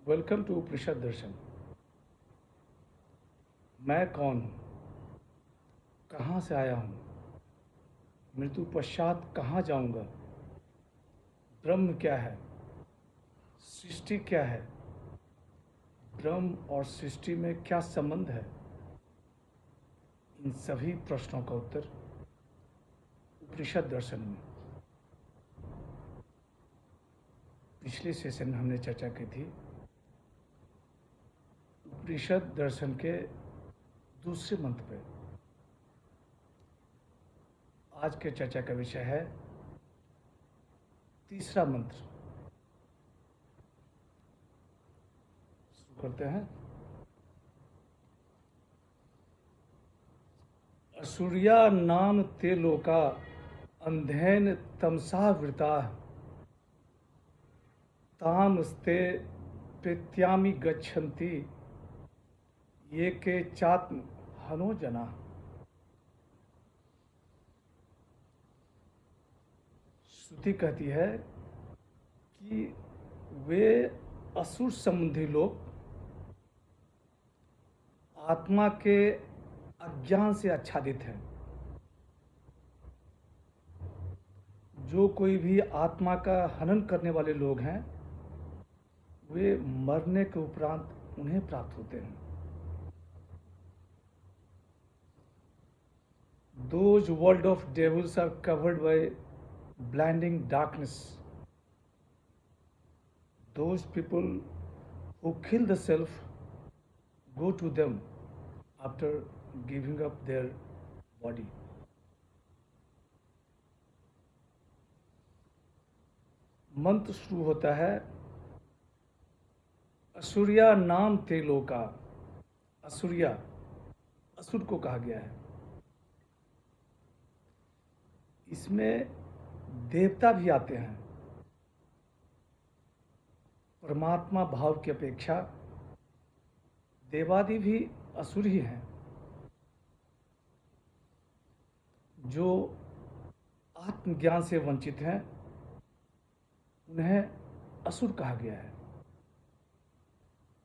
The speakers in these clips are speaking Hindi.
वेलकम टू उपनिषद दर्शन। मैं कौन हूँ, कहाँ से आया हूँ, मृत्यु पश्चात कहाँ जाऊँगा, ब्रह्म क्या है, सृष्टि क्या है, ब्रह्म और सृष्टि में क्या संबंध है। इन सभी प्रश्नों का उत्तर उपनिषद दर्शन में। पिछले सेशन में हमने चर्चा की थी उपनिषद दर्शन के दूसरे मंत्र पे। आज के चर्चा का विषय है तीसरा मंत्र। शुरू करते हैं। असुरिया नाम ते लोका अंधेन तमसा वृता तामस्ते प्रेत्यामि गच्छन्ति ये के चात्म हनो जना। श्रुति कहती है कि वे असुर संबंधी लोग आत्मा के अज्ञान से आच्छादित हैं। जो कोई भी आत्मा का हनन करने वाले लोग हैं वे मरने के उपरांत उन्हें प्राप्त होते हैं। Those world of devils are covered by blinding darkness. Those people who kill the self go to them after giving up their body. मंत्र शुरू होता है असुरिया नाम ते लोका। असुरिया असुर को कहा गया है। इसमें देवता भी आते हैं। परमात्मा भाव की अपेक्षा देवादि भी असुर ही हैं। जो आत्मज्ञान से वंचित हैं उन्हें असुर कहा गया है।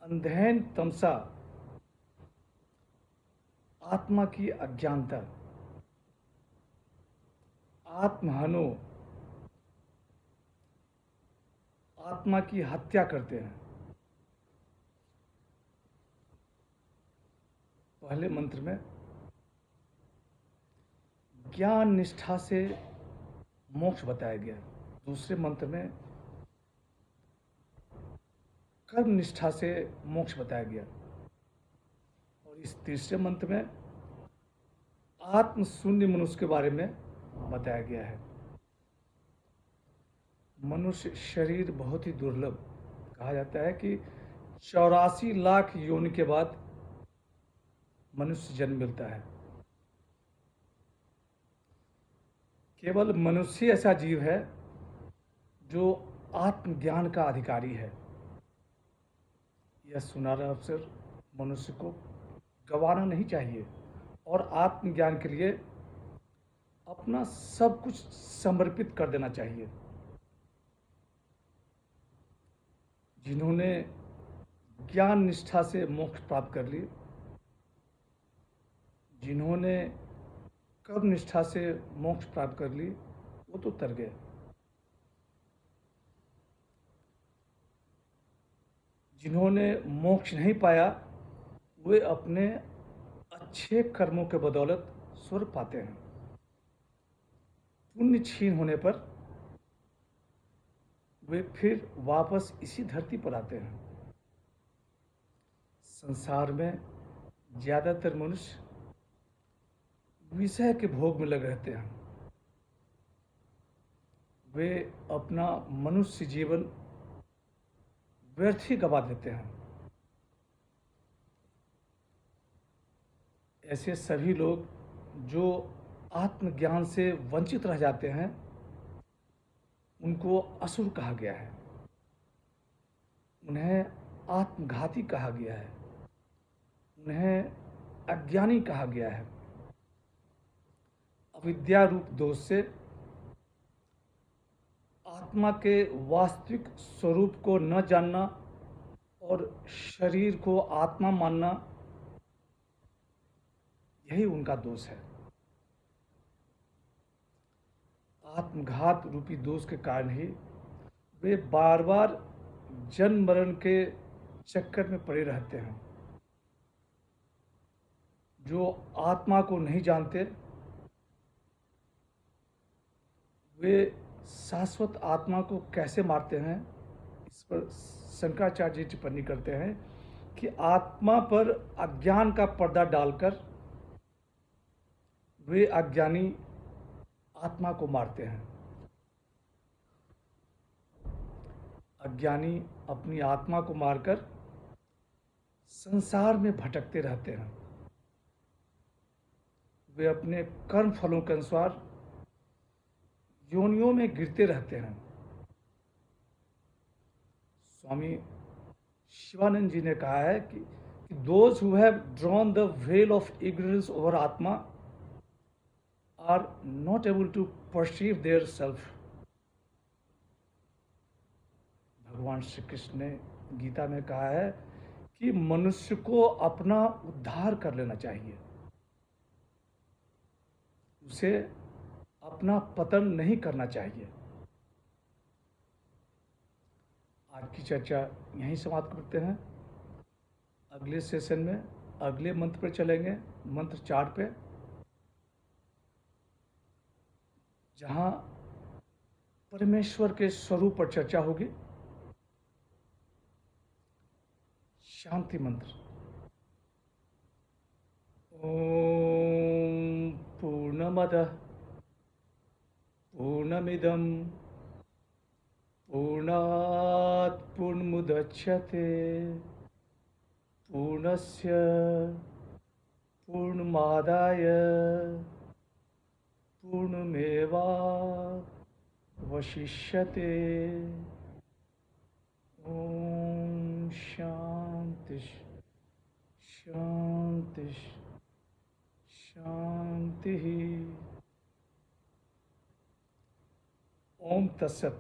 अंधेन तमसा आत्मा की अज्ञानता, आत्महनो आत्मा की हत्या करते हैं। पहले मंत्र में ज्ञान निष्ठा से मोक्ष बताया गया। दूसरे मंत्र में कर्म निष्ठा से मोक्ष बताया गया। और इस तीसरे मंत्र में आत्म शून्य मनुष्य के बारे में बताया गया है। मनुष्य शरीर बहुत ही दुर्लभ। कहा जाता है कि 84 लाख योनि के बाद मनुष्य जन्म मिलता है। केवल मनुष्य ऐसा जीव है जो आत्मज्ञान का अधिकारी है। यह सुनहरा अवसर मनुष्य को गंवाना नहीं चाहिए और आत्मज्ञान के लिए अपना सब कुछ समर्पित कर देना चाहिए। जिन्होंने ज्ञान निष्ठा से मोक्ष प्राप्त कर ली, जिन्होंने कर्म निष्ठा से मोक्ष प्राप्त कर ली, वो तो तर गए। जिन्होंने मोक्ष नहीं पाया वे अपने अच्छे कर्मों के बदौलत स्वर्ग पाते हैं। पुण्य छीन होने पर वे फिर वापस इसी धरती पर आते हैं। संसार में ज्यादातर मनुष्य विषय के भोग में लगे रहते हैं। वे अपना मनुष्य जीवन व्यर्थ ही गवा देते हैं। ऐसे सभी लोग जो आत्मज्ञान से वंचित रह जाते हैं उनको असुर कहा गया है। उन्हें आत्मघाती कहा गया है। उन्हें अज्ञानी कहा गया है। अविद्या रूप दोष से आत्मा के वास्तविक स्वरूप को न जानना और शरीर को आत्मा मानना, यही उनका दोष है। आत्मघात रूपी दोष के कारण ही वे बार बार जन्म मरण के चक्कर में पड़े रहते हैं। जो आत्मा को नहीं जानते, वे शाश्वत आत्मा को कैसे मारते हैं, इस पर शंकराचार्य जी टिप्पणी करते हैं कि आत्मा पर अज्ञान का पर्दा डालकर वे अज्ञानी आत्मा को मारते हैं। अज्ञानी अपनी आत्मा को मारकर संसार में भटकते रहते हैं। वे अपने कर्म फलों के अनुसार योनियों में गिरते रहते हैं। स्वामी शिवानंद जी ने कहा है कि those who have drawn the veil of ignorance over Atma are not able to perceive their self. भगवान श्री कृष्ण ने गीता में कहा है कि मनुष्य को अपना उद्धार कर लेना चाहिए, उसे अपना पतन नहीं करना चाहिए। आज की चर्चा यहीं समाप्त करते हैं। अगले सेशन में अगले मंत्र पर चलेंगे, मंत्र 4 पे, जहाँ परमेश्वर के स्वरूप पर चर्चा होगी। शांति मंत्र। ओम पूर्णमदः पूर्णमिदं पूर्णात् पूर्णमुदच्यते पूर्णस्य पूर्णमादाय पूर्णमेवावशिष्यते। ओम शांति शांति शांति। ओम तत्सत।